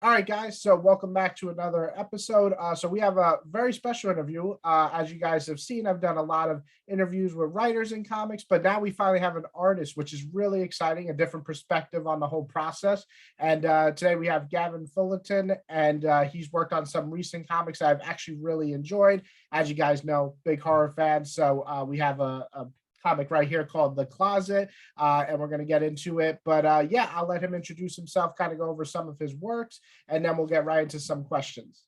All right, guys. So, welcome back to another episode. So, we have a very special interview. As you guys have seen, I've done a lot of interviews with writers in comics, but now we finally have an artist, which is really exciting, a different perspective on the whole process. And today we have Gavin Fullerton, and he's worked on some recent comics I've actually really enjoyed. As you guys know, big horror fans. So, we have a comic right here called The Closet, and we're going to get into it. But yeah, I'll let him introduce himself, kind of go over some of his works, and then we'll get right into some questions.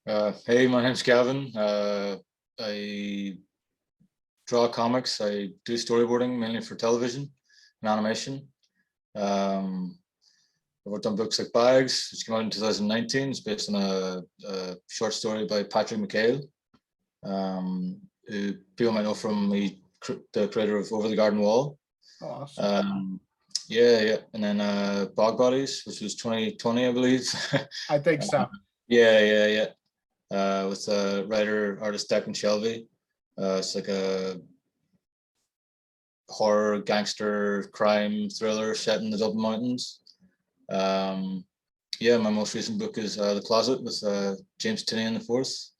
Hey, my name's Gavin. I draw comics. I do storyboarding mainly for television and animation. I worked on books like Bags, which came out in 2019. It's based on a short story by Patrick McHale, who people might know from the creator of Over the Garden Wall. Awesome. Yeah. And then Bog Bodies, which was 2020, I believe. I think so. Yeah. With writer artist Declan Shelby. It's like a horror gangster crime thriller set in the Dublin Mountains. Yeah, my most recent book is The Closet with James Tinney the fourth.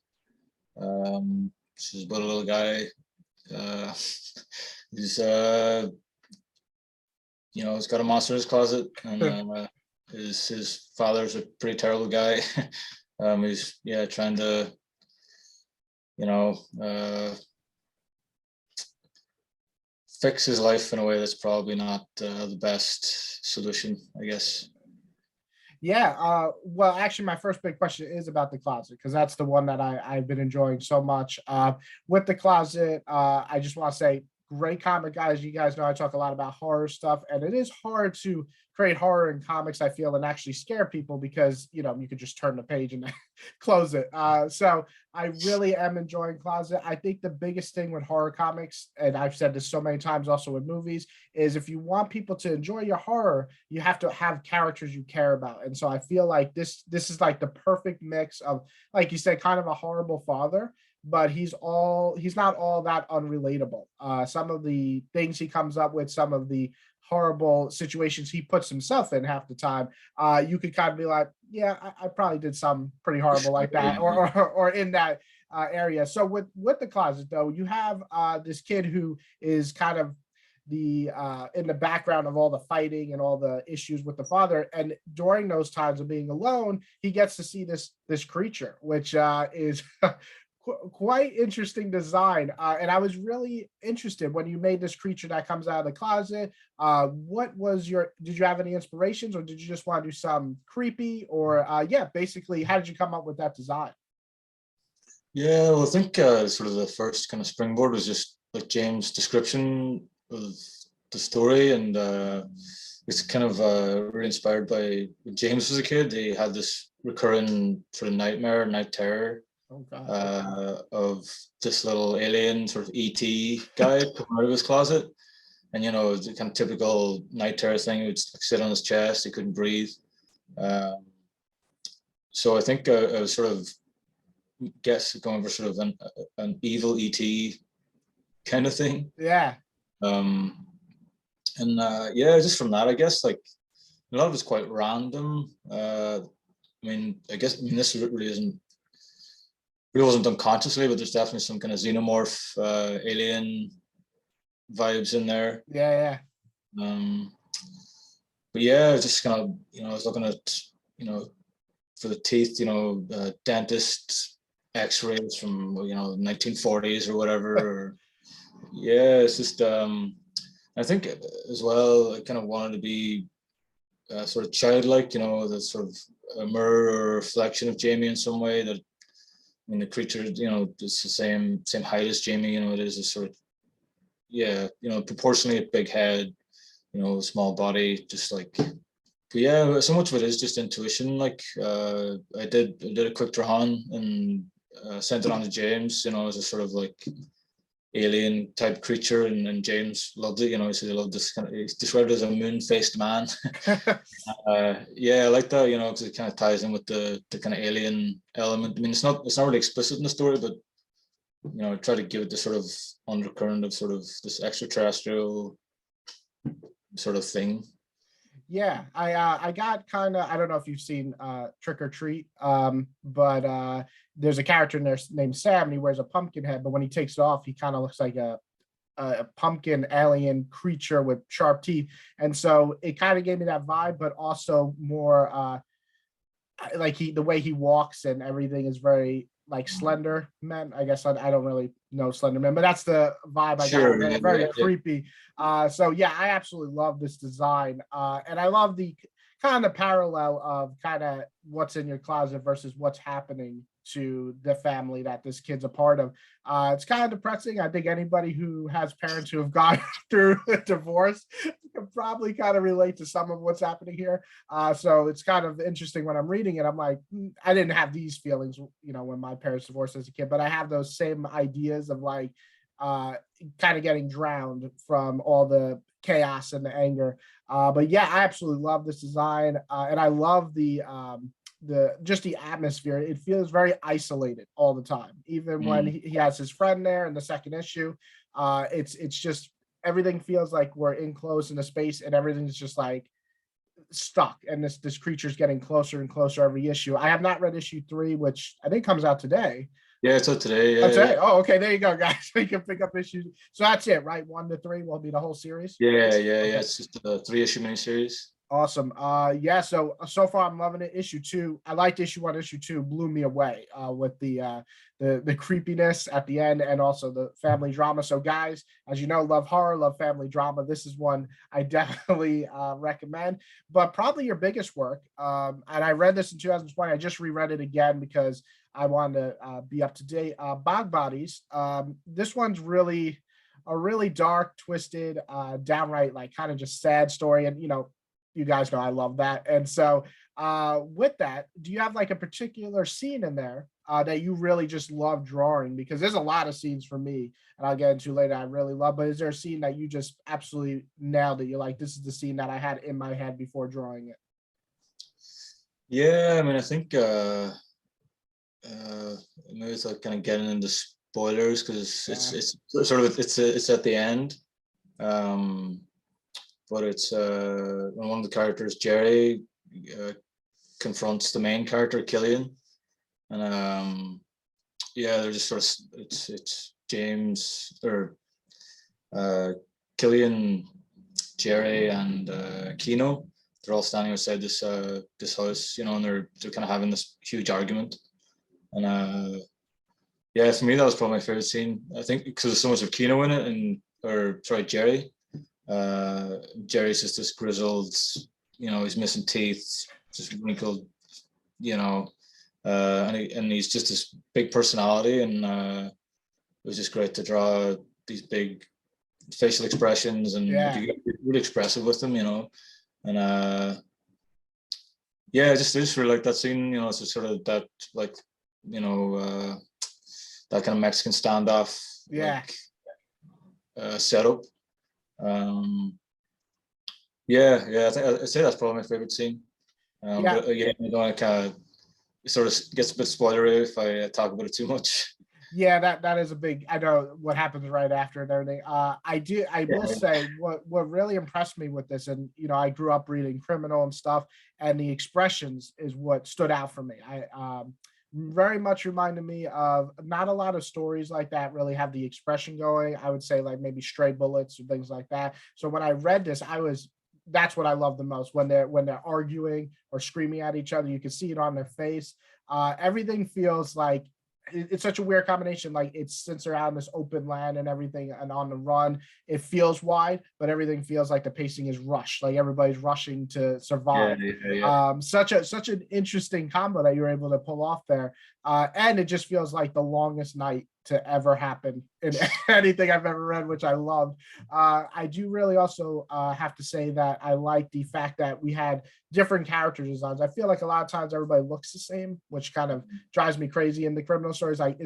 This is about a little guy. He's he's got a monster in his closet, and his father's a pretty terrible guy. He's trying to fix his life in a way that's probably not the best solution, I guess. Yeah. Well, actually, my first big question is about The Closet, because that's the one that I've been enjoying so much. With The Closet, I just want to say, great comic, guys. You guys know I talk a lot about horror stuff, and it is hard to create horror in comics, I feel, and actually scare people, because you could just turn the page and close it. So I really am enjoying Closet. I think the biggest thing with horror comics, and I've said this so many times also with movies, is if you want people to enjoy your horror, you have to have characters you care about. And so I feel like this is like the perfect mix of, like you said, kind of a horrible father, but he's not all that unrelatable. Some of the things he comes up with, some of the horrible situations he puts himself in half the time, you could kind of be like, yeah, I probably did something pretty horrible like that, or in that area. So with The Closet, though, you have this kid who is kind of the in the background of all the fighting and all the issues with the father, and during those times of being alone, he gets to see this creature, which is quite interesting design. And I was really interested when you made this creature that comes out of the closet. Did you have any inspirations, or did you just want to do some creepy, or basically, how did you come up with that design? Yeah, well, I think sort of the first kind of springboard was just like James' description of the story, and it's kind of really inspired by when James was a kid. He had this recurring sort of night terror. Oh, God. Of this little alien sort of ET guy coming out of his closet, and the kind of typical night terror thing. He would sit on his chest, he couldn't breathe. So I think I was sort of going for sort of an evil ET kind of thing. Yeah. And just from that, I guess, like, a lot of it's quite random. This really wasn't done consciously, but there's definitely some kind of xenomorph alien vibes in there. Yeah. But yeah, just kind of, I was looking at, for the teeth, dentist x-rays from, 1940s or whatever. Or, yeah, it's just, I think as well, I kind of wanted to be sort of childlike, the sort of a mirror or reflection of Jamie in some way. That, I mean, the creature, it's the same height as Jamie. It is a sort of, proportionally big head, small body, just like. But yeah, so much of it is just intuition. Like, I did a quick drawing and sent it on to James, as a sort of like alien type creature, and James loved it. He said he loved this kind of. He's described it as a moon-faced man. Yeah, I like that. Because it kind of ties in with the kind of alien element. I mean, it's not really explicit in the story, but I try to give it the sort of undercurrent of sort of this extraterrestrial sort of thing. Yeah, I got kind of, I don't know if you've seen Trick or Treat, but there's a character in there named Sam, and he wears a pumpkin head, but when he takes it off, he kind of looks like a pumpkin alien creature with sharp teeth, and so it kind of gave me that vibe, but also more like the way he walks and everything is very like Slender Man. I guess I don't really know Slender Man, but that's the vibe I got. Sure. Very, Yeah. very Yeah. Yeah. creepy. So yeah, I absolutely love this design, and I love the kind of parallel of kind of what's in your closet versus what's happening to the family that this kid's a part of. It's kind of depressing. I think anybody who has parents who have gone through a divorce can probably kind of relate to some of what's happening here. So it's kind of interesting when I'm reading it. I'm like, I didn't have these feelings, when my parents divorced as a kid, but I have those same ideas of like uh, kind of getting drowned from all the chaos and the anger. But yeah, I absolutely love this design, and I love the just the atmosphere. It feels very isolated all the time, even when Mm. he has his friend there in the second issue. It's just everything feels like we're enclosed in a space, and everything's just like stuck, and this creature's getting closer and closer every issue. I have not read issue 3, which I think comes out today. Yeah. It's out today. Oh, Yeah. today. Yeah. Oh, okay, there you go, guys. We can pick up issues. So that's it, right? 1 to 3 will be the whole series. Yeah. Yeah. Yeah. Okay. It's just a 3 issue miniseries. Awesome. Yeah, so far I'm loving it. Issue 2, I liked issue 1, issue 2 blew me away with the creepiness at the end, and also the family drama. So guys, as you know, love horror, love family drama. This is one I definitely recommend. But probably your biggest work, and I read this in 2020. I just reread it again because I wanted to be up to date. Bog Bodies. This one's really a really dark, twisted, downright like kind of just sad story. And you guys know I love that. And so with that, do you have like a particular scene in there that you really just love drawing? Because there's a lot of scenes for me, and I'll get into later, I really love, but is there a scene that you just absolutely nailed it? You're like, this is the scene that I had in my head before drawing it. Yeah. I mean, I think maybe it's like kind of getting into spoilers because Yeah. it's sort of it's at the end. Um, but it's when one of the characters, Jerry, uh, confronts the main character, Killian, and yeah, they're just sort of it's James or uh, Killian, Jerry, and Kino. They're all standing outside this house, and they're kind of having this huge argument, and yeah, for me that was probably my favorite scene. I think because there's so much of Kino in it, or sorry, Jerry. Jerry's just this grizzled, he's missing teeth, just wrinkled, you know, and he's just this big personality, and it was just great to draw these big facial expressions and Yeah. be really expressive with them, and yeah, I just really like that scene, it's just sort of that like, you know, uh, that kind of Mexican standoff Yeah. like setup. Um, yeah, yeah, I'd say that's probably my favorite scene. Yeah. But again, I don't want to kind of it sort of gets a bit spoilery if I talk about it too much. Yeah, that is a big. I know what happens right after and everything. I will Yeah, say what really impressed me with this, and I grew up reading criminal and stuff, and the expressions is what stood out for me. I very much reminded me of not a lot of stories like that really have the expression going. I would say like maybe Stray Bullets or things like that. So when I read this, that's what I love the most when they're arguing or screaming at each other. You can see it on their face. Everything feels like it's such a weird combination. Like since they're out in this open land and everything and on the run, it feels wide, but everything feels like the pacing is rushed. Like everybody's rushing to yeah, survive. yeah, yeah. Such an interesting combo that you were able to pull off there. And it just feels like the longest night to ever happen in anything I've ever read, which I loved. I do really also have to say that I like the fact that we had different character designs. I feel like a lot of times everybody looks the same, which kind of drives me crazy in the criminal stories. Like,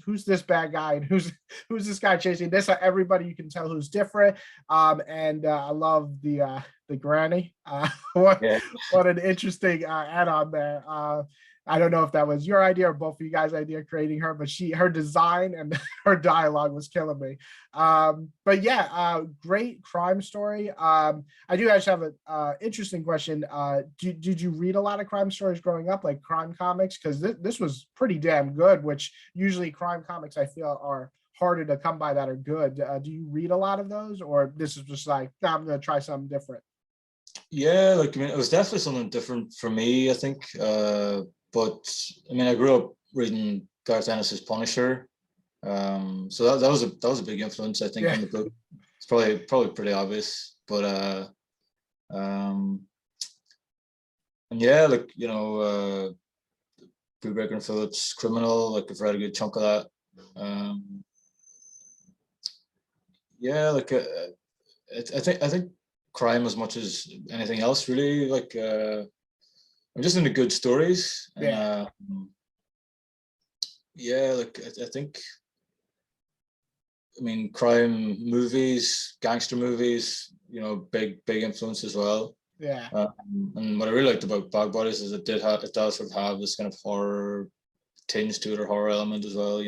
who's this bad guy and who's this guy chasing this? Everybody you can tell who's different. And I love the granny. What Yeah. what an interesting add-on there. I don't know if that was your idea or both of you guys' idea creating her, but her design and her dialogue was killing me. But yeah, great crime story. I do actually have an interesting question. Did you read a lot of crime stories growing up, like crime comics? Because this was pretty damn good, which usually crime comics I feel are harder to come by that are good. Do you read a lot of those, or this is just like, "Nah, I'm gonna try something different"? Yeah, like I mean, it was definitely something different for me, I think. But I mean, I grew up reading Garth Ennis's Punisher, so that was a big influence, I think, Yeah, on the book. It's probably pretty obvious, but um, and yeah, like Brubaker and Phillips' Criminal, like I've read a good chunk of that. Um, yeah, like I think crime as much as anything else, really. Like I'm just into good stories, and yeah. yeah, like I think I mean crime movies, gangster movies, big influence as well. Yeah. And what I really liked about Bog Bodies is it does sort of have this kind of horror tinge to it, or horror element as well.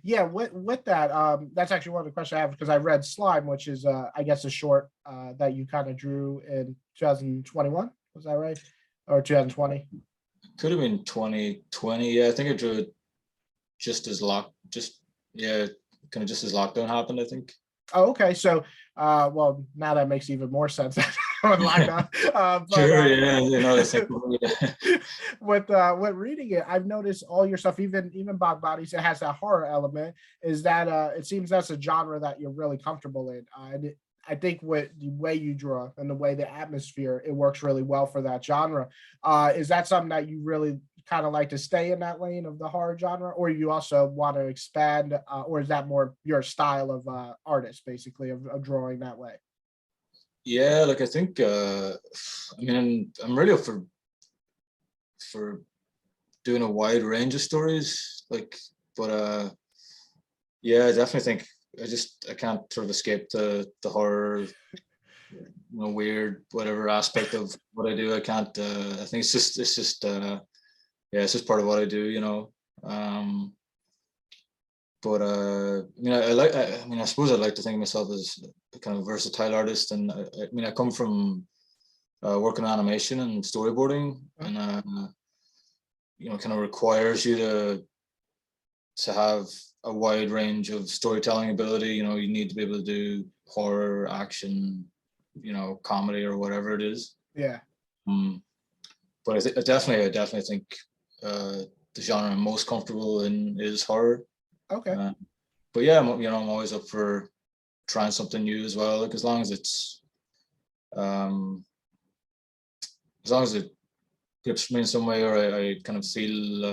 Yeah, with that, that's actually one of the questions I have because I read Slime, which is I guess a short that you kind of drew in 2021. Was that right? Or 2020? Could have been 2020. Yeah, I think I drew it yeah, kind of just as lockdown happened, I think. Oh, okay. So well, now that makes even more sense on lockdown. But Sure, yeah, that's like, yeah. with reading it, I've noticed all your stuff, even Bog Bodies, it has that horror element. Is that it seems that's a genre that you're really comfortable in. I think with the way you draw and the way the atmosphere, it works really well for that genre. Is that something that you really kind of like to stay in that lane of the horror genre, or you also want to expand, or is that more your style of artist, basically, of drawing that way? Yeah, like I think I mean I'm really up for doing a wide range of stories, like, but yeah, I definitely think I can't sort of escape the horror, weird whatever aspect of what I do. I can't I think yeah, it's just part of what I do, um but I mean I mean I suppose I'd like to think of myself as a kind of versatile artist, and I mean I come from working on animation and storyboarding, Huh? and kind of requires you to have a wide range of storytelling ability. You need to be able to do horror, action, comedy, or whatever it is. Yeah. um, but I definitely think uh, the genre I'm most comfortable in is horror. Okay. uh, but yeah, I'm always up for trying something new as well, like um, as long as it grips me in some way, or I kind of feel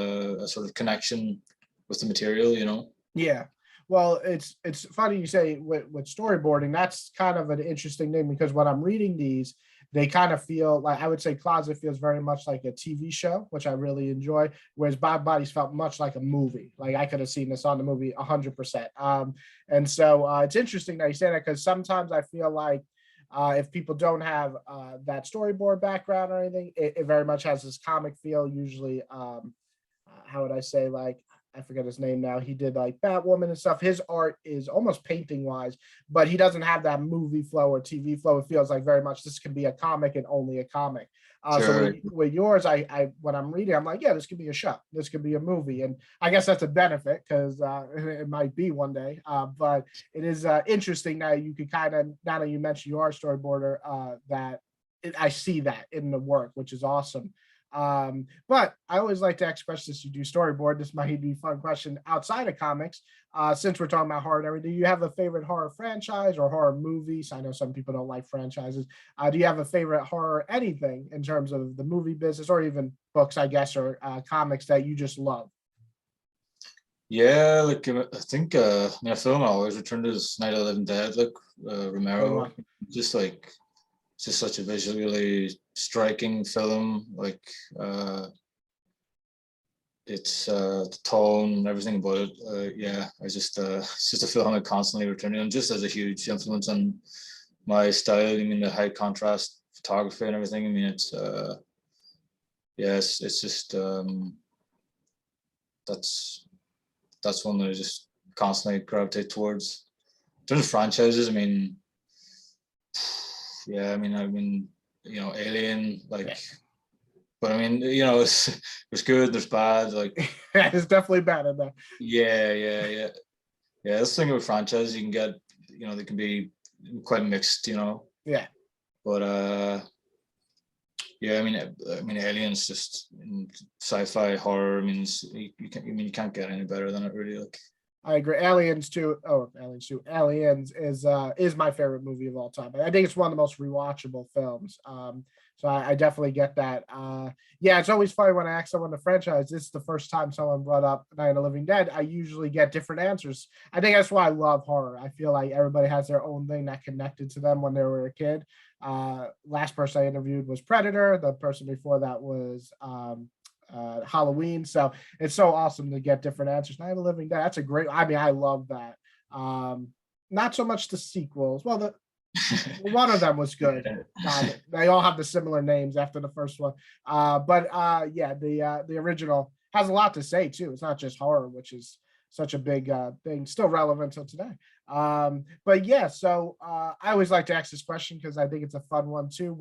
a sort of connection with the material. Yeah. Well, it's funny you say with storyboarding. That's kind of an interesting thing because when I'm reading these, they kind of feel like I would say Closet feels very much like a TV show, which I really enjoy. Whereas Bob Bodies felt much like a movie. Like I could have seen this on the movie 100%. And so it's interesting that you say that because sometimes I feel like if people don't have that storyboard background or anything, it very much has this comic feel. Usually, how would I say, like, I forget his name now. He did like Batwoman and stuff. His art is almost painting wise, but he doesn't have that movie flow or TV flow. It feels like very much this can be a comic and only a comic. So Sure. with yours, I when I'm reading, I'm like, yeah, this could be a show. This could be a movie, and I guess that's a benefit because it might be one day. But it is interesting that you could kind of now that you mentioned you are a storyboarder, that I see that in the work, which is awesome. But I always like to ask questions to do storyboard. This might be a fun question outside of comics. Since we're talking about horror and everything, do you have a favorite horror franchise or horror movies? I know some people don't like franchises. Do you have a favorite horror anything in terms of the movie business or even books, I guess, or comics that you just love? Yeah, like I think I mean a film I always return to is Night of the Living Dead, like Good Romero. one. Just like it's just such a visually striking film. Like the tone, everything about it. Yeah, it's just a film I constantly returning, and just as a huge influence on my style. I mean the high contrast photography and everything. I mean yeah, it's just that's one that I just constantly gravitate towards. In terms of franchises, I mean, yeah, you know, Alien, like, Yeah. but I mean, you know, it's there's good, there's bad, like, It's definitely better than. yeah. That's the thing with franchises, you can get, you know, they can be quite mixed, you know, Yeah. but yeah, I mean, Aliens just sci-fi horror. I mean, you can't get any better than it, really. Like, I agree. Aliens 2. Oh, Aliens 2. Aliens is my favorite movie of all time. I think it's one of the most rewatchable films. So I definitely get that. Yeah, it's always funny when I ask someone the franchise. This is the first time someone brought up Night of the Living Dead. I usually get different answers. I think that's why I love horror. I feel like everybody has their own thing that connected to them when they were a kid. Last person I interviewed was Predator. The person before that was Halloween. So it's so awesome to get different answers. Night of the Living Dead. That's a great. I mean, I love that. Not so much the sequels. Well, the one of them was good. They all have the similar names after the first one. But yeah, the original has a lot to say too. It's not just horror, which is such a big thing, still relevant till today. But yeah, so I always like to ask this question because I think it's a fun one too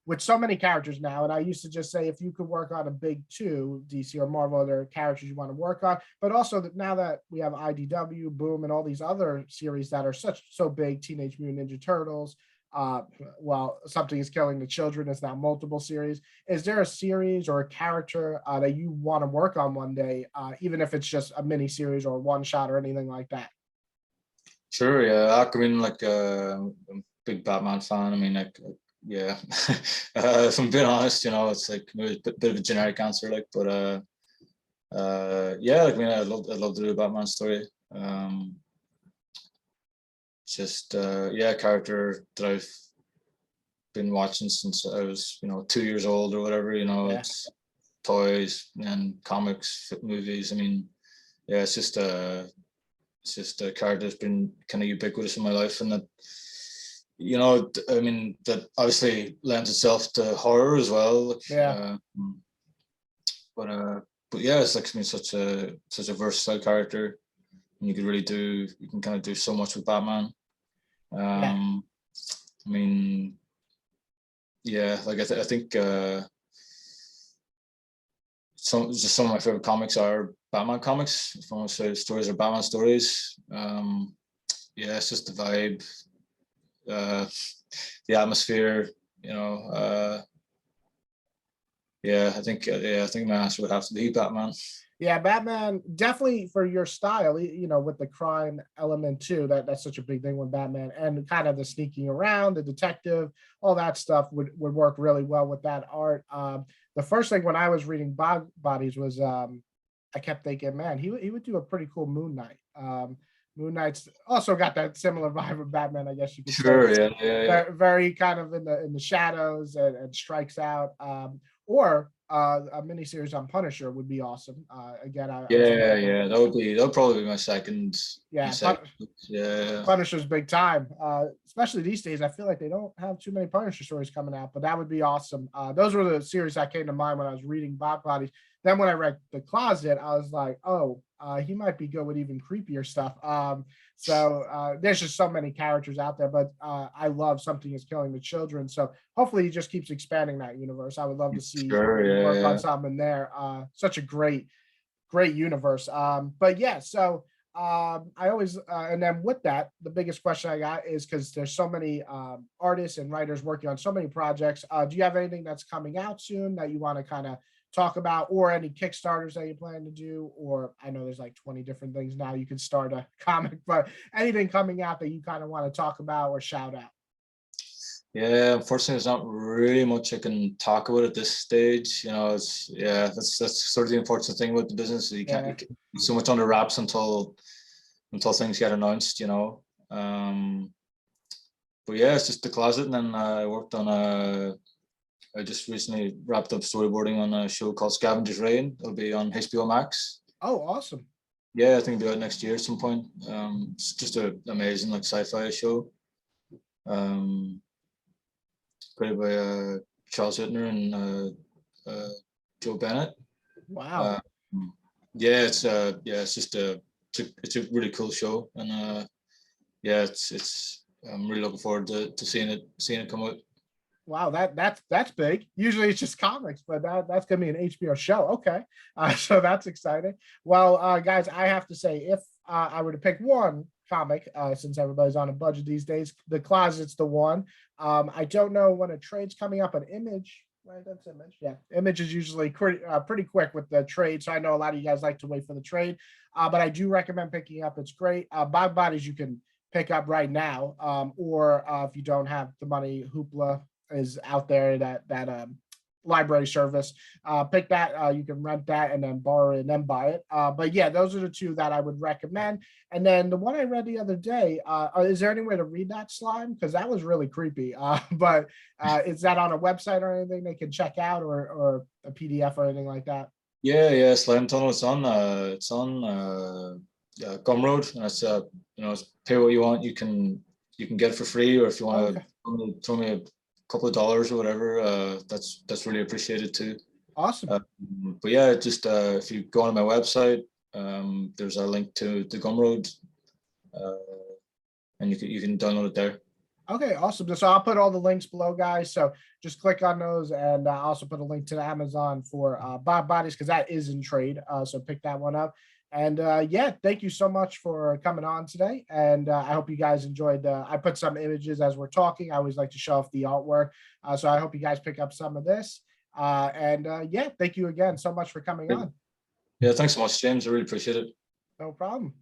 with so many characters now. And I used to just say if you could work on a big two, DC or Marvel, are there characters you want to work on? But also that now that we have IDW, Boom, and all these other series that are so big, Teenage Mutant Ninja Turtles. Well, Something is Killing the Children is now multiple series. Is there a series or a character that you want to work on one day, even if it's just a mini series or one shot or anything like that? sure, yeah. I mean, like, I'm a big Batman fan. I mean, like, yeah. If I'm being honest, you know, it's like maybe a bit of a generic answer, like, but yeah. Like, I mean, I'd love to do a Batman story. Just yeah, a character that I've been watching since I was, you know, 2 years old or whatever. You know, Yeah. it's toys and comics, movies. I mean, yeah, it's just a character that's been kind of ubiquitous in my life, and that, you know, I mean, that obviously lends itself to horror as well. Like, Yeah. but uh, but yeah, it's like, I mean, such a versatile character, and you can kind of do so much with Batman. Yeah. Um, I mean, yeah, like I think some of my favorite comics are Batman comics. If I want to say stories are Batman stories. Yeah, it's just the vibe, uh, the atmosphere. You know, yeah, I think my answer would have to be Batman. Yeah, Batman definitely for your style, you know, with the crime element too. That's such a big thing with Batman, and kind of the sneaking around, the detective, all that stuff would work really well with that art. The first thing when I was reading Bodies was I kept thinking, man, he would do a pretty cool Moon Knight. Moon Knight's also got that similar vibe of Batman, I guess you could say. Sure, yeah. Very kind of in the shadows and strikes out. Or a miniseries on Punisher would be awesome. Again, I was thinking, Yeah. That would probably be my yeah, second. Yeah, Punisher's big time. Especially these days, I feel like they don't have too many Punisher stories coming out, but that would be awesome. Those were the series that came to mind when I was reading Bob Bodies. Then when I read The Closet, I was like, oh, he might be good with even creepier stuff. There's just so many characters out there, but I love Something is Killing the Children. So hopefully he just keeps expanding that universe. I would love to see sure, you work on yeah. something there. Such a great universe. But yeah, so I always and then with that, the biggest question I got is because there's so many artists and writers working on so many projects. Do you have anything that's coming out soon that you want to kind of talk about, or any Kickstarters that you plan to do? Or I know there's like 20 different things now you could start a comic, but anything coming out that you kind of want to talk about or shout out? Yeah, unfortunately, there's not really much I can talk about at this stage. You know, it's yeah, that's sort of the unfortunate thing about the business. You Yeah. can't so much under wraps until things get announced. You know, but yeah, it's just The Closet, and then I worked on I just recently wrapped up storyboarding on a show called Scavenger's Reign. It'll be on HBO Max. Oh, awesome. Yeah, I think it'll be out next year at some point. It's just an amazing like sci-fi show. Um, Created by Charles Hittner and Joe Bennett. Wow. Yeah, it's just it's a really cool show, and yeah, it's I'm really looking forward to seeing it come out. Wow, that's big. Usually it's just comics, but that's gonna be an HBO show. Okay, so that's exciting. Well, guys, I have to say, if I were to pick one comic, since everybody's on a budget these days, The Closet's the one. I don't know when a trade's coming up. An Image, right? That's Image. Yeah, Image is usually pretty quick with the trade, so I know a lot of you guys like to wait for the trade. But I do recommend picking up. It's great. Bog Bodies you can pick up right now, or if you don't have the money, Hoopla is out there, that library service. Pick that. You can rent that and then borrow it and then buy it. But yeah, those are the two that I would recommend. And then the one I read the other day, is there any way to read that, Slime? Because that was really creepy. But is that on a website or anything they can check out, or a PDF or anything like that? Yeah, Slam Tunnel. It's on Gumroad, and it's pay what you want. You can get it for free, or if you want Okay, to throw me a couple of dollars or whatever, that's really appreciated too. awesome. But yeah, just if you go on my website, there's a link to the Gumroad, uh, and you can download it there. Okay, awesome. So I'll put all the links below, guys. So just click on those, and I'll also put a link to the Amazon for Bob Bodies, because that is in trade. So pick that one up. And yeah, thank you so much for coming on today. And I hope you guys enjoyed. I put some images as we're talking. I always like to show off the artwork. So I hope you guys pick up some of this. And yeah, thank you again so much for coming on. Yeah, thanks so much, James. I really appreciate it. No problem.